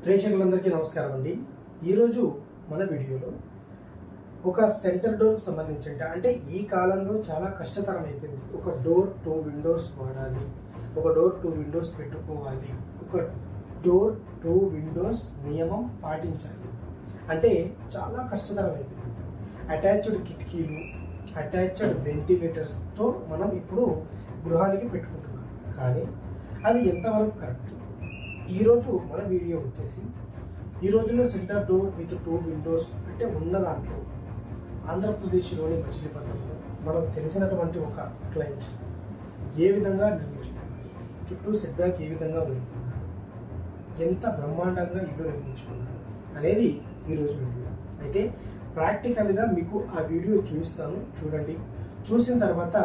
ప్రేక్షకులందరికీ నమస్కారం అండి. ఈరోజు మన వీడియోలో ఒక సెంటర్ డోర్కి సంబంధించి అంటే ఈ కాలంలో చాలా కష్టతరం అయిపోయింది. ఒక డోర్ 2 విండోస్ వాడాలి, ఒక డోర్ 2 విండోస్ పెట్టుకోవాలి, ఒక డోర్ 2 విండోస్ నియమం పాటించాలి అంటే చాలా కష్టతరం అయిపోయింది. అటాచ్డ్ కిటికీలు, అటాచ్డ్ వెంటిలేటర్స్తో మనం ఇప్పుడు గృహానికి పెట్టుకుంటున్నాం. కానీ అది ఎంతవరకు కరెక్ట్? ఈరోజు మన వీడియో వచ్చేసి ఈ రోజుల్లో సెంటర్ డోర్ విత్ 2 విండోస్ అంటే ఉన్న దాంట్లో ఆంధ్రప్రదేశ్లోని మచిలీపట్నంలో మనం తెలిసినటువంటి ఒక క్లయింట్ ఏ విధంగా నిర్మించుకున్నారు, చుట్టూ సెట్ బ్యాక్ ఏ విధంగా వదులుకున్నారు, ఎంత బ్రహ్మాండంగా ఇల్లు నిర్మించుకున్నారు అనేది ఈరోజు వీడియో. అయితే ప్రాక్టికల్గా మీకు ఆ వీడియో చూస్తాను, చూడండి. చూసిన తర్వాత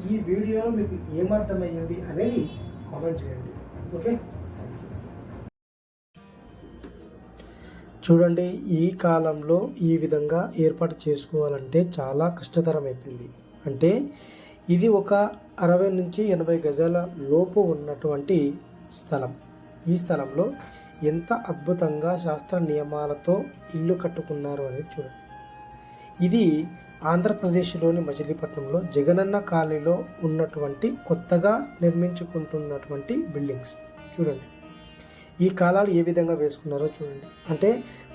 ఈ వీడియోలో మీకు ఏమర్థమయ్యింది అనేది కామెంట్ చేయండి. ఓకే, చూడండి. ఈ కాలంలో ఈ విధంగా ఏర్పాటు చేసుకోవాలంటే చాలా కష్టతరం అయిపోయింది. అంటే ఇది ఒక 60 నుంచి 80 గజాల లోపు ఉన్నటువంటి స్థలం. ఈ స్థలంలో ఎంత అద్భుతంగా శాస్త్ర నియమాలతో ఇల్లు కట్టుకున్నారు అనేది చూడండి. ఇది ఆంధ్రప్రదేశ్లోని మచిలీపట్నంలో జగనన్న కాలనీలో ఉన్నటువంటి కొత్తగా నిర్మించుకుంటున్నటువంటి బిల్డింగ్స్. చూడండి ఈ కాలాలు ఏ విధంగా వేసుకున్నారో చూడండి. అంటే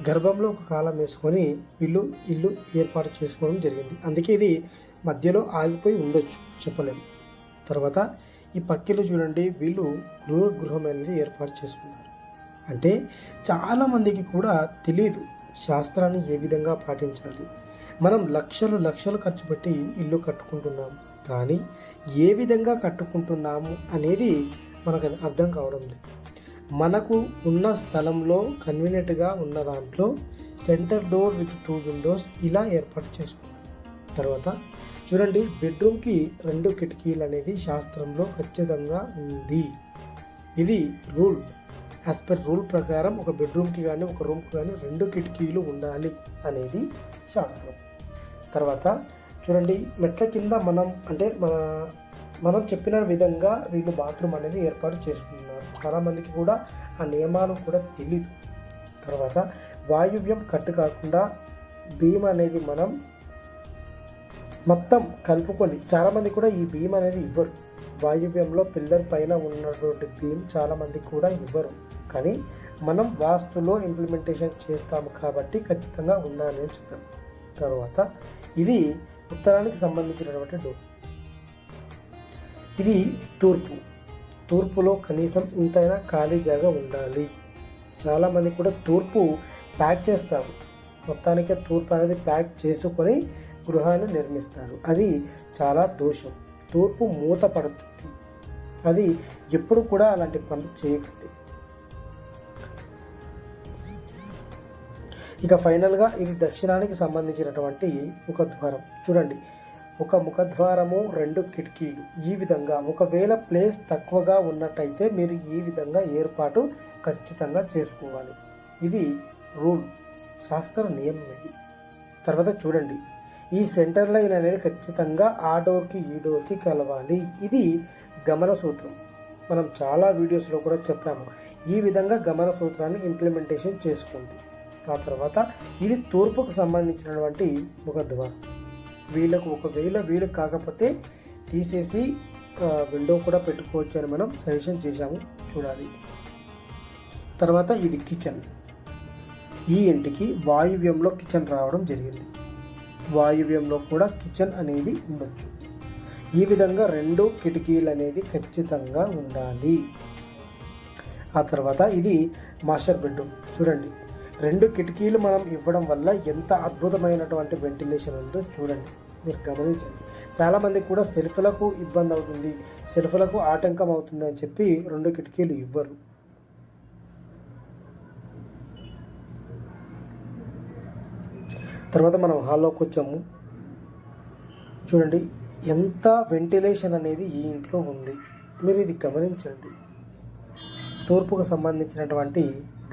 గర్భంలో ఒక కాలం వేసుకొని ఇల్లు ఏర్పాటు చేసుకోవడం జరిగింది. అందుకే ఇది మధ్యలో ఆగిపోయి ఉండొచ్చు, చెప్పలేము. తర్వాత ఈ పక్కిలు చూడండి, వీళ్ళు గృహం అనేది ఏర్పాటు చేసుకున్నారు. అంటే చాలామందికి కూడా తెలియదు శాస్త్రాన్ని ఏ విధంగా పాటించాలి. మనం లక్షలు ఖర్చు పెట్టి ఇల్లు కట్టుకుంటున్నాము, కానీ ఏ విధంగా కట్టుకుంటున్నాము అనేది మనకు అది అర్థం కావడం లేదు. మనకు ఉన్న స్థలంలో కన్వీనియంట్గా ఉన్న దాంట్లో సెంటర్ డోర్ విత్ 2 విండోస్ ఇలా ఏర్పాటు చేసుకున్నాం. తర్వాత చూడండి, బెడ్రూమ్కి 2 కిటికీలు అనేది శాస్త్రంలో ఖచ్చితంగా ఉంది. ఇది రూల్. యాజ్ పర్ రూల్ ప్రకారం ఒక బెడ్రూమ్కి కానీ ఒక రూమ్కి కానీ 2 కిటికీలు ఉండాలి అనేది శాస్త్రం. తర్వాత చూడండి, మెట్ల కింద మనం చెప్పిన విధంగా వీళ్ళు బాత్రూమ్ అనేది ఏర్పాటు చేసుకున్నారు. చాలామందికి కూడా ఆ నియమాలు కూడా తెలీదు. తర్వాత వాయువ్యం కట్టు కాకుండా బీమ్ అనేది మనం మొత్తం కలుపుకొని, చాలామంది కూడా ఈ బీమ్ అనేది ఇవ్వరు. వాయువ్యంలో పిల్లర్ పైన ఉన్నటువంటి బీమ్ చాలామంది కూడా ఇవ్వరు. కానీ మనం వాస్తులో ఇంప్లిమెంటేషన్ చేస్తాము కాబట్టి ఖచ్చితంగా ఉండాలని చెప్పాం. తర్వాత ఇది ఉత్తరానికి సంబంధించినటువంటి డోర్. ఇది తూర్పులో కనీసం ఇంతైనా ఖాళీ జాగా ఉండాలి. చాలామంది కూడా తూర్పు ప్యాక్ చేస్తారు. మొత్తానికే తూర్పు అనేది ప్యాక్ చేసుకొని గృహాన్ని నిర్మిస్తారు. అది చాలా దోషం. తూర్పు మూత పడుతుంది. అది ఎప్పుడు కూడా అలాంటి పనులు చేయకండి. ఇక ఫైనల్గా ఇది దక్షిణానికి సంబంధించినటువంటి ముఖద్వారం. చూడండి, ఒక ముఖద్వారము 2 కిటికీలు. ఈ విధంగా ఒకవేళ ప్లేస్ తక్కువగా ఉన్నట్టయితే మీరు ఈ విధంగా ఏర్పాటు ఖచ్చితంగా చేసుకోవాలి. ఇది రూల్, శాస్త్ర నియమం ఇది. తర్వాత చూడండి, ఈ సెంటర్ లైన్ అనేది ఖచ్చితంగా ఆ డోర్కి ఈ డోర్కి కలవాలి. ఇది గమన సూత్రం. మనం చాలా వీడియోస్లో కూడా చెప్పాము. ఈ విధంగా గమన సూత్రాన్ని ఇంప్లిమెంటేషన్ చేసుకోండి. ఆ తర్వాత ఇది తూర్పుకు సంబంధించినటువంటి ముఖద్వారం. వీళ్ళకు ఒకవేళ వీలు కాకపోతే తీసేసి విండో కూడా పెట్టుకోవచ్చు అని మనం సజెషన్ చేశాము, చూడాలి. తర్వాత ఇది కిచెన్. ఈ ఇంటికి వాయువ్యంలో కిచెన్ రావడం జరిగింది. వాయువ్యంలో కూడా కిచెన్ అనేది ఉండొచ్చు. ఈ విధంగా 2 కిటికీలు అనేది ఖచ్చితంగా ఉండాలి. ఆ తర్వాత ఇది మాస్టర్ బెడ్రూమ్. చూడండి, 2 కిటికీలు మనం ఇవ్వడం వల్ల ఎంత అద్భుతమైనటువంటి వెంటిలేషన్ ఉందో చూడండి, మీరు గమనించండి. చాలామంది కూడా సెల్ఫ్లకు ఇబ్బంది అవుతుంది, సెల్ఫ్లకు ఆటంకం అవుతుంది అని చెప్పి 2 కిటికీలు ఇవ్వరు. తర్వాత మనం హాల్లోకి వచ్చాము. చూడండి ఎంత వెంటిలేషన్ అనేది ఈ ఇంట్లో ఉంది, మీరు ఇది గమనించండి. తూర్పుకు సంబంధించినటువంటి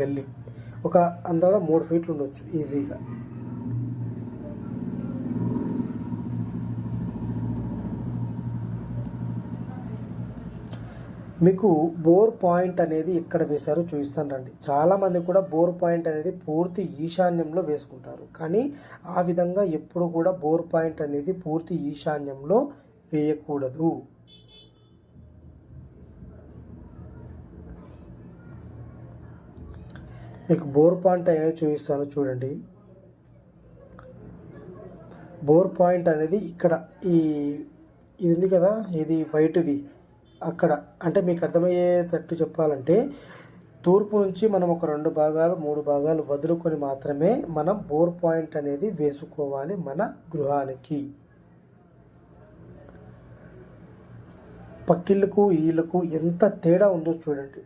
గల్లీ ఒక అందాజ 3 ఫీట్లు ఉండొచ్చు ఈజీగా. మీకు బోర్ పాయింట్ అనేది ఎక్కడ వేశారో చూపిస్తాను రండి. చాలామంది కూడా బోర్ పాయింట్ అనేది పూర్తి ఈశాన్యంలో వేసుకుంటారు, కానీ ఆ విధంగా ఎప్పుడు కూడా బోర్ పాయింట్ అనేది పూర్తి ఈశాన్యంలో వేయకూడదు. మీకు బోర్ పాయింట్ అనేది చూపిస్తాను చూడండి. బోర్ పాయింట్ అనేది ఇక్కడ ఇది ఉంది కదా, ఇది వైట్ది అక్కడ. అంటే మీకు అర్థమయ్యేటట్టు చెప్పాలంటే తూర్పు నుంచి మనం ఒక 2 భాగాలు 3 భాగాలు వదులుకొని మాత్రమే మనం బోర్ పాయింట్ అనేది వేసుకోవాలి మన గృహానికి. పక్కిళ్ళకు ఈళ్ళకు ఎంత తేడా ఉందో చూడండి.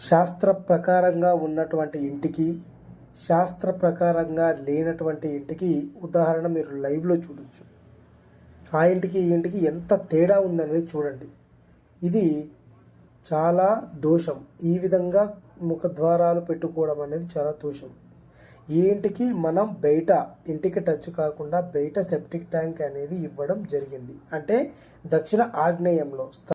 శాస్త్ర ప్రకారంగా ఉన్నటువంటి ఇంటికి, శాస్త్ర ప్రకారంగా లేనటువంటి ఇంటికి ఉదాహరణ మీరు లైవ్లో చూడొచ్చు. ఆ ఇంటికి ఈ ఇంటికి ఎంత తేడా ఉందనేది చూడండి. ఇది చాలా దోషం. ఈ విధంగా ముఖద్వారాలు పెట్టుకోవడం అనేది చాలా దోషం. ఈ ఇంటికి మనం బయట, ఇంటికి టచ్ కాకుండా బయట సెప్టిక్ ట్యాంక్ అనేది ఇవ్వడం జరిగింది. అంటే దక్షిణ ఆగ్నేయంలో